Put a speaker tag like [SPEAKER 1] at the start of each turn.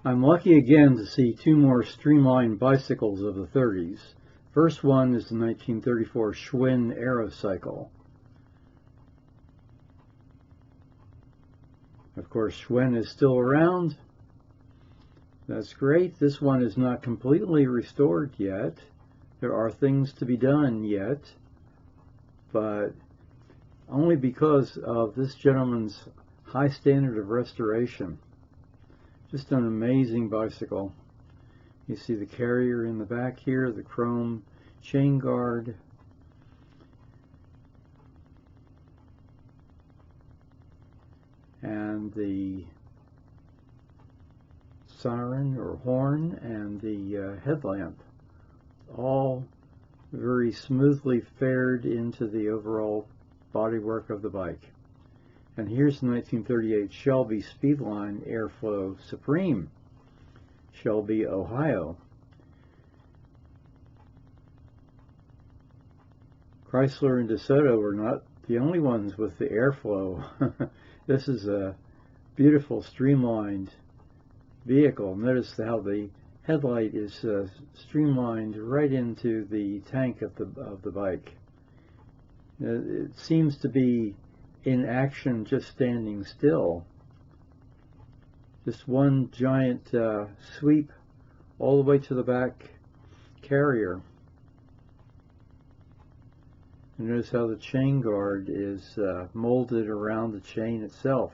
[SPEAKER 1] I'm lucky again to see two more streamlined bicycles of the 30s. First one is the 1934 Schwinn Aerocycle. Of course, Schwinn is still around. That's great. This one is not completely restored yet. There are things to be done yet, but only because of this gentleman's high standard of restoration. Just an amazing bicycle. You see the carrier in the back here, the chrome chain guard. And the siren or horn and the headlamp, all very smoothly fared into the overall bodywork of the bike. And here's the 1938 Shelby Speedline Airflow Supreme, Shelby, Ohio. Chrysler and DeSoto were not the only ones with the airflow. This is a beautiful streamlined vehicle. Notice how the headlight is streamlined right into the tank of the bike. It seems to be in action, just standing still. Just one giant sweep all the way to the back carrier. And notice how the chain guard is molded around the chain itself.